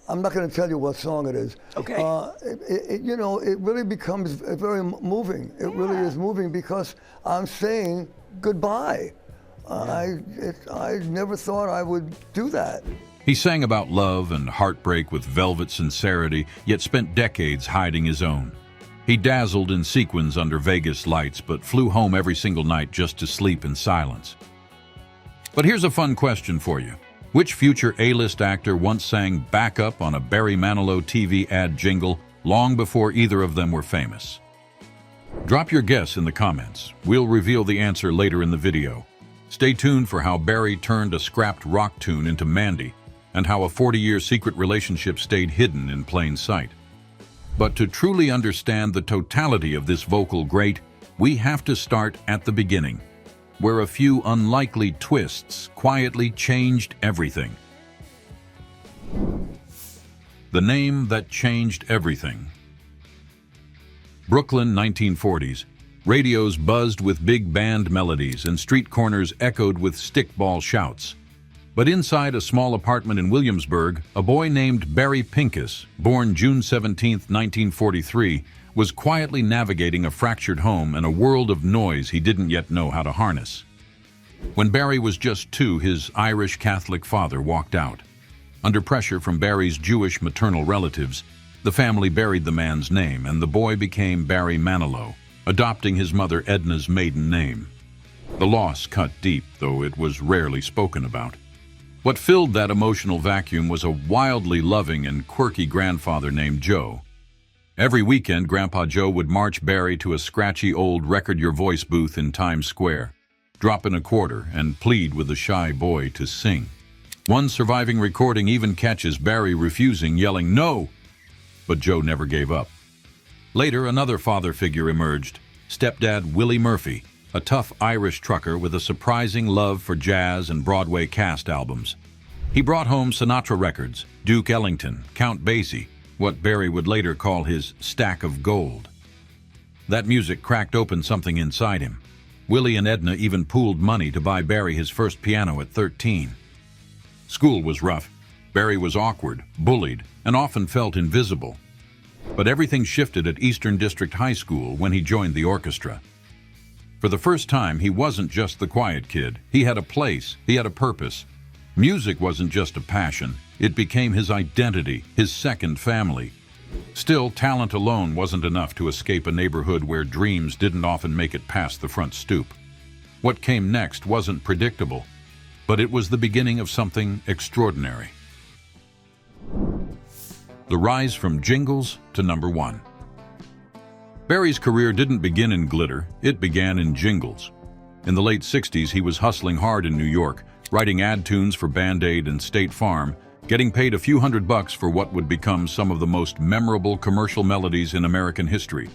I'm not going to tell you what song it is. Okay. You know, it really becomes very moving. It really is moving because I'm saying goodbye. I never thought I would do that. He sang about love and heartbreak with velvet sincerity, yet spent decades hiding his own. He dazzled in sequins under Vegas lights, but flew home every single night just to sleep in silence. But here's a fun question for you. Which future A-list actor once sang backup on a Barry Manilow TV ad jingle long before either of them were famous? Drop your guess in the comments. We'll reveal the answer later in the video. Stay tuned for how Barry turned a scrapped rock tune into Mandy, and how a 40-year secret relationship stayed hidden in plain sight. But to truly understand the totality of this vocal great, we have to start at the beginning, where a few unlikely twists quietly changed everything. The name that changed everything. Brooklyn, 1940s. Radios buzzed with big band melodies and street corners echoed with stickball shouts. But inside a small apartment in Williamsburg, a boy named Barry Pincus, born June 17, 1943, was quietly navigating a fractured home and a world of noise he didn't yet know how to harness. When Barry was just 2, his Irish Catholic father walked out. Under pressure from Barry's Jewish maternal relatives, the family buried the man's name, and the boy became Barry Manilow, adopting his mother Edna's maiden name. The loss cut deep, though it was rarely spoken about. What filled that emotional vacuum was a wildly loving and quirky grandfather named Joe. Every weekend, Grandpa Joe would march Barry to a scratchy old Record Your Voice booth in Times Square, drop in a quarter, and plead with the shy boy to sing. One surviving recording even catches Barry refusing, yelling, "No!" But Joe never gave up. Later, another father figure emerged, stepdad Willie Murphy, a tough Irish trucker with a surprising love for jazz and Broadway cast albums. He brought home Sinatra records, Duke Ellington, Count Basie, what Barry would later call his stack of gold. That music cracked open something inside him. Willie and Edna even pooled money to buy Barry his first piano at 13. School was rough. Barry was awkward, bullied, and often felt invisible. But everything shifted at Eastern District High School when he joined the orchestra. For the first time, he wasn't just the quiet kid. He had a place, he had a purpose. Music wasn't just a passion. It became his identity, his second family. Still, talent alone wasn't enough to escape a neighborhood where dreams didn't often make it past the front stoop. What came next wasn't predictable, but it was the beginning of something extraordinary. The rise from jingles to #1. Barry's career didn't begin in glitter, it began in jingles. In the late 60s, he was hustling hard in New York, writing ad tunes for Band-Aid and State Farm, getting paid a few $100 for what would become some of the most memorable commercial melodies in American history.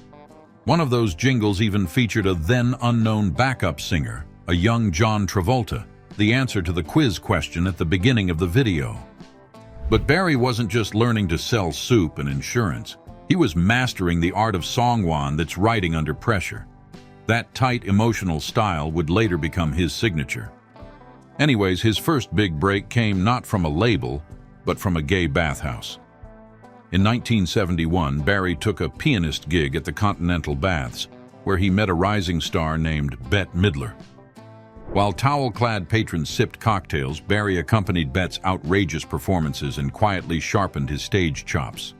One of those jingles even featured a then-unknown backup singer, a young John Travolta, the answer to the quiz question at the beginning of the video. But Barry wasn't just learning to sell soup and insurance. He was mastering the art of songwon that's writing under pressure. That tight, emotional style would later become his signature. Anyways, his first big break came not from a label, but from a gay bathhouse. In 1971, Barry took a pianist gig at the Continental Baths, where he met a rising star named Bette Midler. While towel-clad patrons sipped cocktails, Barry accompanied Bette's outrageous performances and quietly sharpened his stage chops.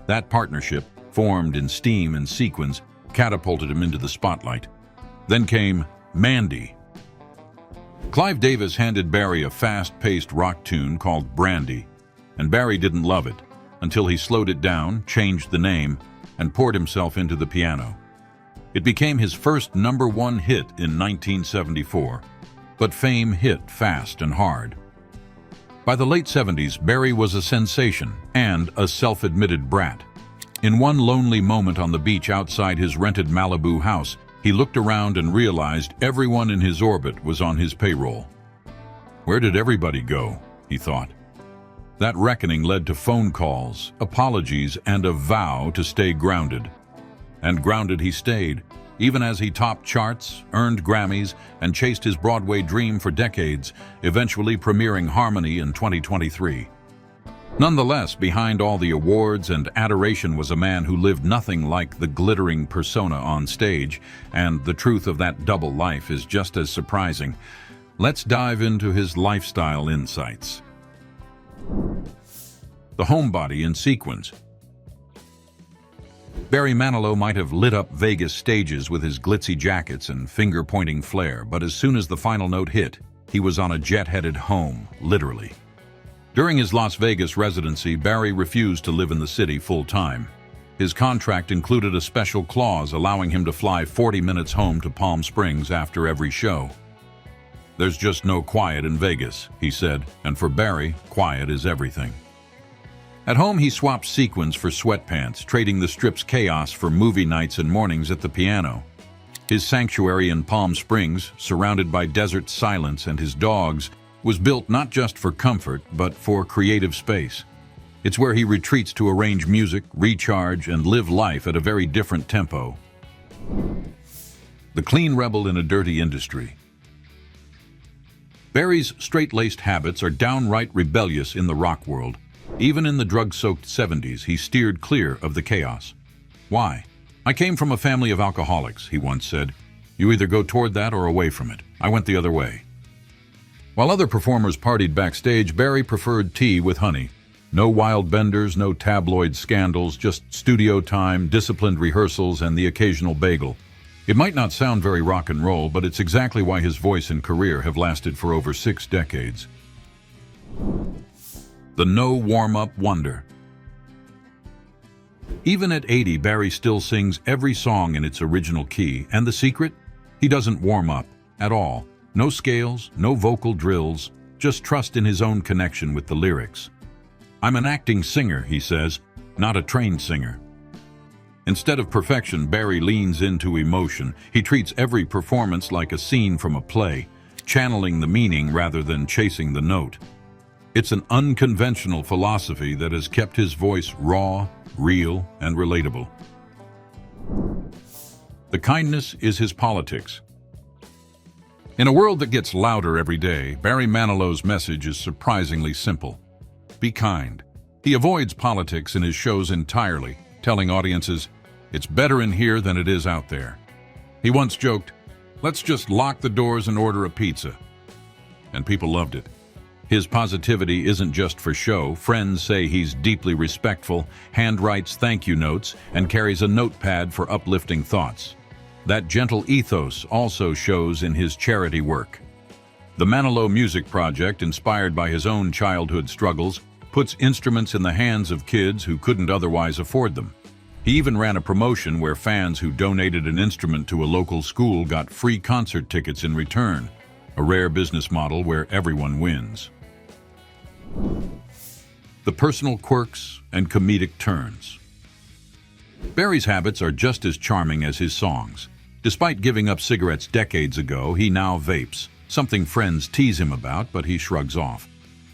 That partnership, formed in steam and sequins, catapulted him into the spotlight. Then came Mandy. Clive Davis handed Barry a fast-paced rock tune called Brandy, and Barry didn't love it until he slowed it down, changed the name, and poured himself into the piano. It became his first #1 hit in 1974, but fame hit fast and hard. By the late 70s, Barry was a sensation and a self-admitted brat. In one lonely moment on the beach outside his rented Malibu house, he looked around and realized everyone in his orbit was on his payroll. Where did everybody go? He thought. That reckoning led to phone calls, apologies, and a vow to stay grounded. And grounded he stayed, even as he topped charts, earned Grammys, and chased his Broadway dream for decades, eventually premiering Harmony in 2023. Nonetheless, behind all the awards and adoration was a man who lived nothing like the glittering persona on stage, and the truth of that double life is just as surprising. Let's dive into his lifestyle insights. The Homebody in sequins. Barry Manilow might have lit up Vegas stages with his glitzy jackets and finger-pointing flair, but as soon as the final note hit, he was on a jet-headed home, literally. During his Las Vegas residency, Barry refused to live in the city full-time. His contract included a special clause allowing him to fly 40 minutes home to Palm Springs after every show. "There's just no quiet in Vegas," he said, and for Barry, quiet is everything. At home, he swapped sequins for sweatpants, trading the Strip's chaos for movie nights and mornings at the piano. His sanctuary in Palm Springs, surrounded by desert silence and his dogs, was built not just for comfort, but for creative space. It's where he retreats to arrange music, recharge, and live life at a very different tempo. The clean rebel in a dirty industry. Barry's straight-laced habits are downright rebellious in the rock world. Even in the drug-soaked 70s, he steered clear of the chaos. Why? "I came from a family of alcoholics," he once said. "You either go toward that or away from it. I went the other way." While other performers partied backstage, Barry preferred tea with honey. No wild benders, no tabloid scandals, just studio time, disciplined rehearsals, and the occasional bagel. It might not sound very rock and roll, but it's exactly why his voice and career have lasted for over 6 decades. The No Warmup Wonder. Even at 80, Barry still sings every song in its original key, and the secret? He doesn't warm up at all. No scales, no vocal drills, just trust in his own connection with the lyrics. "I'm an acting singer," he says, "not a trained singer." Instead of perfection, Barry leans into emotion. He treats every performance like a scene from a play, channeling the meaning rather than chasing the note. It's an unconventional philosophy that has kept his voice raw, real, and relatable. The kindness is his politics. In a world that gets louder every day, Barry Manilow's message is surprisingly simple. Be kind. He avoids politics in his shows entirely, telling audiences, "It's better in here than it is out there." He once joked, "Let's just lock the doors and order a pizza." And people loved it. His positivity isn't just for show. Friends say he's deeply respectful, handwrites thank you notes, and carries a notepad for uplifting thoughts. That gentle ethos also shows in his charity work. The Manilow Music Project, inspired by his own childhood struggles, puts instruments in the hands of kids who couldn't otherwise afford them. He even ran a promotion where fans who donated an instrument to a local school got free concert tickets in return, a rare business model where everyone wins. The personal quirks and comedic turns. Barry's habits are just as charming as his songs. Despite giving up cigarettes decades ago, he now vapes, something friends tease him about, but he shrugs off.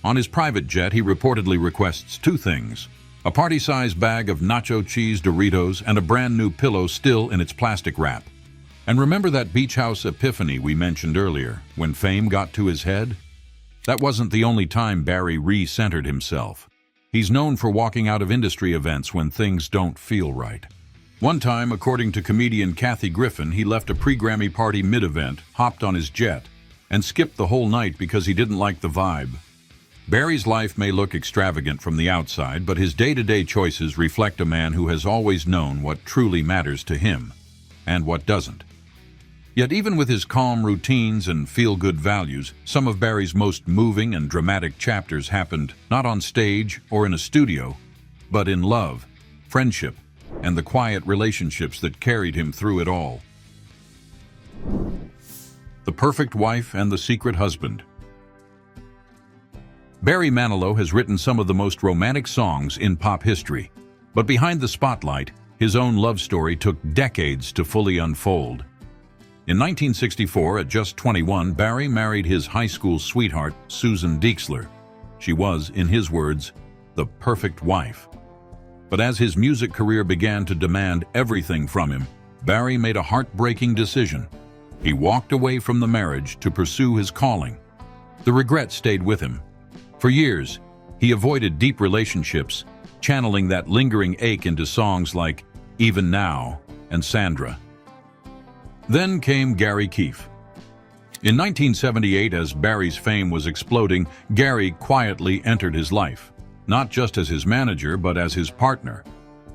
On his private jet, he reportedly requests 2 things: a party-sized bag of nacho cheese Doritos and a brand new pillow still in its plastic wrap. And remember that beach house epiphany we mentioned earlier, when fame got to his head? That wasn't the only time Barry re-centered himself. He's known for walking out of industry events when things don't feel right. One time, according to comedian Kathy Griffin, he left a pre-Grammy party mid-event, hopped on his jet, and skipped the whole night because he didn't like the vibe. Barry's life may look extravagant from the outside, but his day-to-day choices reflect a man who has always known what truly matters to him, and what doesn't. Yet even with his calm routines and feel-good values, some of Barry's most moving and dramatic chapters happened not on stage or in a studio, but in love, friendship, and the quiet relationships that carried him through it all. The Perfect Wife and the Secret Husband. Barry Manilow has written some of the most romantic songs in pop history, but behind the spotlight, his own love story took decades to fully unfold. In 1964, at just 21, Barry married his high school sweetheart, Susan Deixler. She was, in his words, the perfect wife. But as his music career began to demand everything from him, Barry made a heartbreaking decision. He walked away from the marriage to pursue his calling. The regret stayed with him. For years, He avoided deep relationships, channeling that lingering ache into songs like Even Now and Sandra. Then came Gary Keefe. In 1978, as Barry's fame was exploding, Gary quietly entered his life, not just as his manager, but as his partner.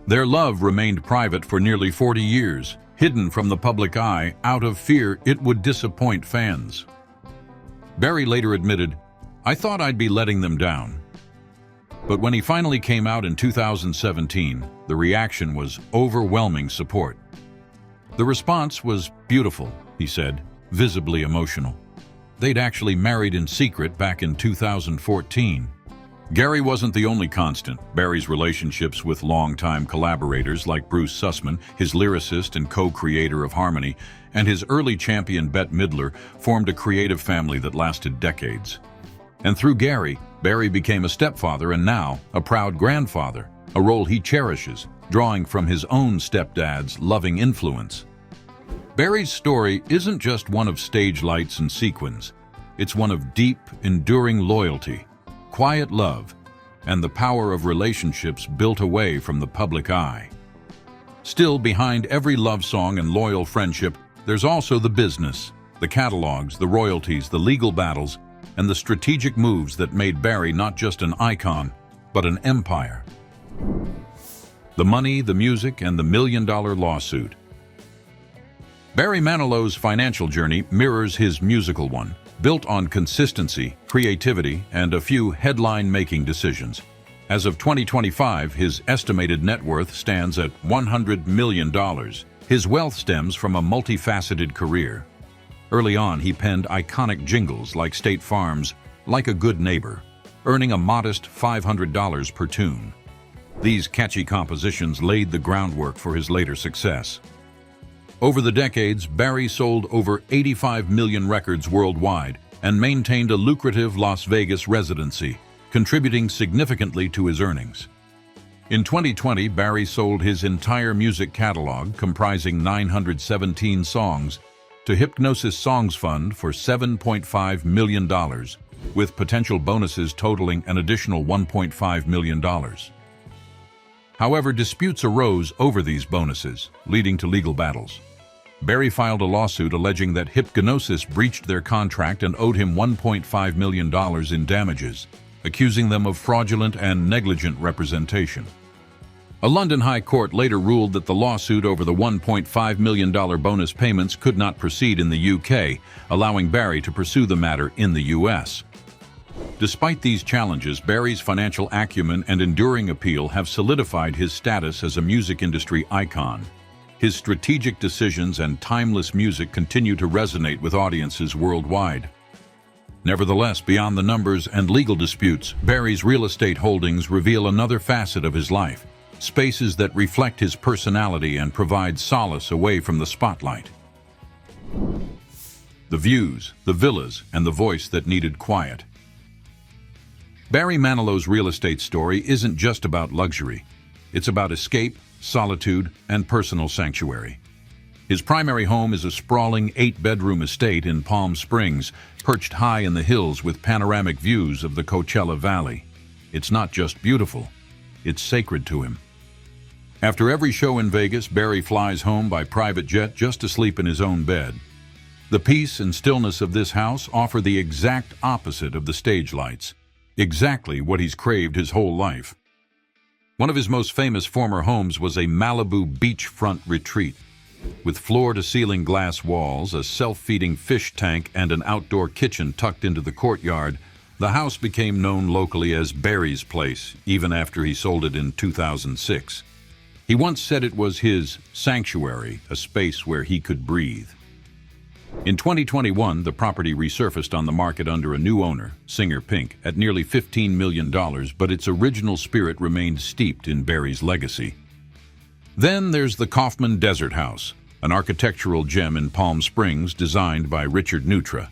Their love remained private for nearly 40 years, hidden from the public eye out of fear it would disappoint fans. Barry later admitted, "I thought I'd be letting them down." But when he finally came out in 2017, the reaction was overwhelming support. The response was beautiful, he said, visibly emotional. They'd actually married in secret back in 2014. Gary wasn't the only constant. Barry's relationships with longtime collaborators like Bruce Sussman, his lyricist and co-creator of Harmony, and his early champion Bette Midler formed a creative family that lasted decades. And through Gary, Barry became a stepfather and now a proud grandfather, a role he cherishes, drawing from his own stepdad's loving influence. Barry's story isn't just one of stage lights and sequins. It's one of deep, enduring loyalty, quiet love, and the power of relationships built away from the public eye. Still, behind every love song and loyal friendship, there's also the business, the catalogs, the royalties, the legal battles, and the strategic moves that made Barry not just an icon, but an empire. The money, the music, and the million-dollar lawsuit. Barry Manilow's financial journey mirrors his musical one, built on consistency, creativity, and a few headline-making decisions. As of 2025, his estimated net worth stands at $100 million. His wealth stems from a multifaceted career. Early on, he penned iconic jingles like State Farm's "Like a Good Neighbor," earning a modest $500 per tune. These catchy compositions laid the groundwork for his later success. Over the decades, Barry sold over 85 million records worldwide and maintained a lucrative Las Vegas residency, contributing significantly to his earnings. In 2020, Barry sold his entire music catalog, comprising 917 songs, to Hypnosis Songs Fund for $7.5 million, with potential bonuses totaling an additional $1.5 million. However, disputes arose over these bonuses, leading to legal battles. Barry filed a lawsuit alleging that Hypnosis breached their contract and owed him $1.5 million in damages, accusing them of fraudulent and negligent representation. A London High Court later ruled that the lawsuit over the $1.5 million bonus payments could not proceed in the UK, allowing Barry to pursue the matter in the US. Despite these challenges, Barry's financial acumen and enduring appeal have solidified his status as a music industry icon. His strategic decisions and timeless music continue to resonate with audiences worldwide. Nevertheless, beyond the numbers and legal disputes, Barry's real estate holdings reveal another facet of his life. Spaces that reflect his personality and provide solace away from the spotlight. The views, the villas, and the voice that needed quiet. Barry Manilow's real estate story isn't just about luxury. It's about escape, solitude, and personal sanctuary. His primary home is a sprawling 8-bedroom estate in Palm Springs, perched high in the hills with panoramic views of the Coachella Valley. It's not just beautiful, it's sacred to him. After every show in Vegas, Barry flies home by private jet just to sleep in his own bed. The peace and stillness of this house offer the exact opposite of the stage lights, exactly what he's craved his whole life. One of his most famous former homes was a Malibu beachfront retreat. With floor-to-ceiling glass walls, a self-feeding fish tank, and an outdoor kitchen tucked into the courtyard, the house became known locally as Barry's Place, even after he sold it in 2006. He once said it was his sanctuary, a space where he could breathe. In 2021, the property resurfaced on the market under a new owner, Singer Pink, at nearly $15 million, but its original spirit remained steeped in Barry's legacy. Then there's the Kaufman Desert House, an architectural gem in Palm Springs designed by Richard Neutra.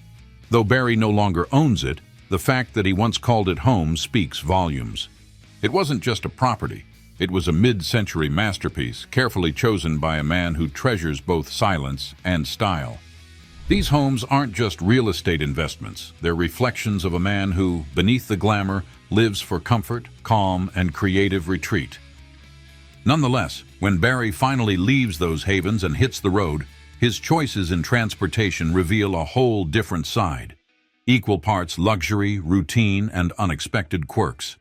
Though Barry no longer owns it, the fact that he once called it home speaks volumes. It wasn't just a property. It was a mid-century masterpiece, carefully chosen by a man who treasures both silence and style. These homes aren't just real estate investments. They're reflections of a man who, beneath the glamour, lives for comfort, calm, and creative retreat. Nonetheless, when Barry finally leaves those havens and hits the road, his choices in transportation reveal a whole different side. Equal parts luxury, routine, and unexpected quirks.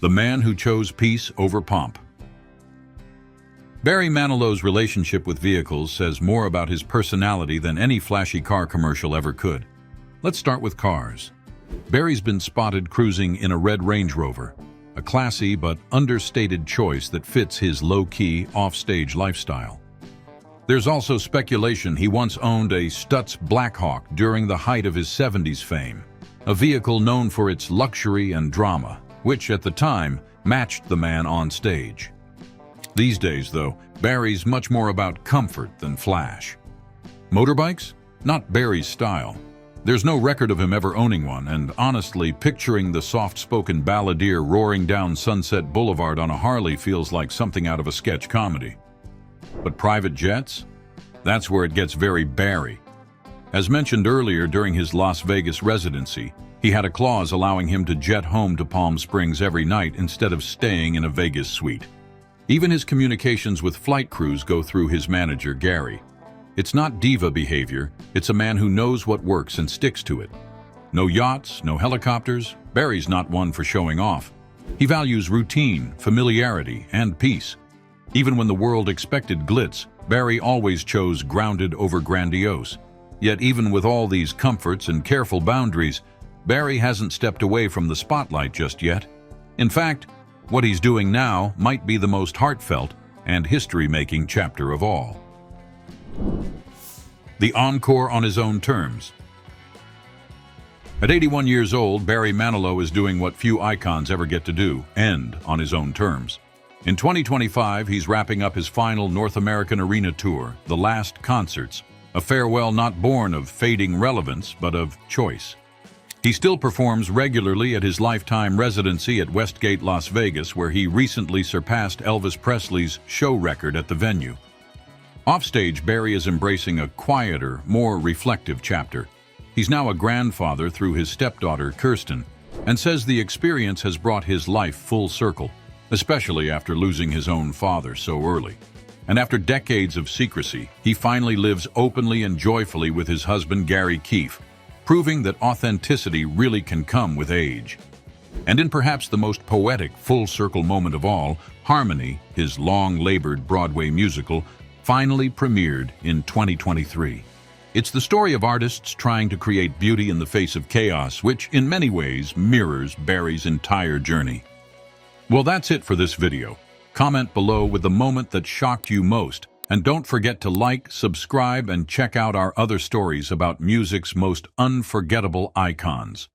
The man who chose peace over pomp. Barry Manilow's relationship with vehicles says more about his personality than any flashy car commercial ever could. Let's start with cars. Barry's been spotted cruising in a red Range Rover, a classy but understated choice that fits his low-key, off-stage lifestyle. There's also speculation he once owned a Stutz Blackhawk during the height of his 70s fame, a vehicle known for its luxury and drama, which at the time matched the man on stage. These days, though, Barry's much more about comfort than flash. Motorbikes? Not Barry's style. There's no record of him ever owning one, and honestly, picturing the soft-spoken balladeer roaring down Sunset Boulevard on a Harley feels like something out of a sketch comedy. But private jets? That's where it gets very Barry. As mentioned earlier, during his Las Vegas residency, he had a clause allowing him to jet home to Palm Springs every night instead of staying in a Vegas suite. Even his communications with flight crews go through his manager, Gary. It's not diva behavior, it's a man who knows what works and sticks to it. No yachts, no helicopters. Barry's not one for showing off. He values routine, familiarity, and peace. Even when the world expected glitz, Barry always chose grounded over grandiose. Yet even with all these comforts and careful boundaries, Barry hasn't stepped away from the spotlight just yet. In fact, what he's doing now might be the most heartfelt and history-making chapter of all. The encore on his own terms. At 81 years old, Barry Manilow is doing what few icons ever get to do, end on his own terms. In 2025, he's wrapping up his final North American arena tour, The Last Concerts, a farewell not born of fading relevance, but of choice. He still performs regularly at his lifetime residency at Westgate, Las Vegas, where he recently surpassed Elvis Presley's show record at the venue. Offstage, Barry is embracing a quieter, more reflective chapter. He's now a grandfather through his stepdaughter, Kirsten, and says the experience has brought his life full circle, especially after losing his own father so early. And after decades of secrecy, he finally lives openly and joyfully with his husband, Gary Keefe, proving that authenticity really can come with age. And in perhaps the most poetic full-circle moment of all, Homebody, his long-labored Broadway musical, finally premiered in 2023. It's the story of artists trying to create beauty in the face of chaos, which in many ways mirrors Barry's entire journey. Well, that's it for this video. Comment below with the moment that shocked you most. And don't forget to like, subscribe, and check out our other stories about music's most unforgettable icons.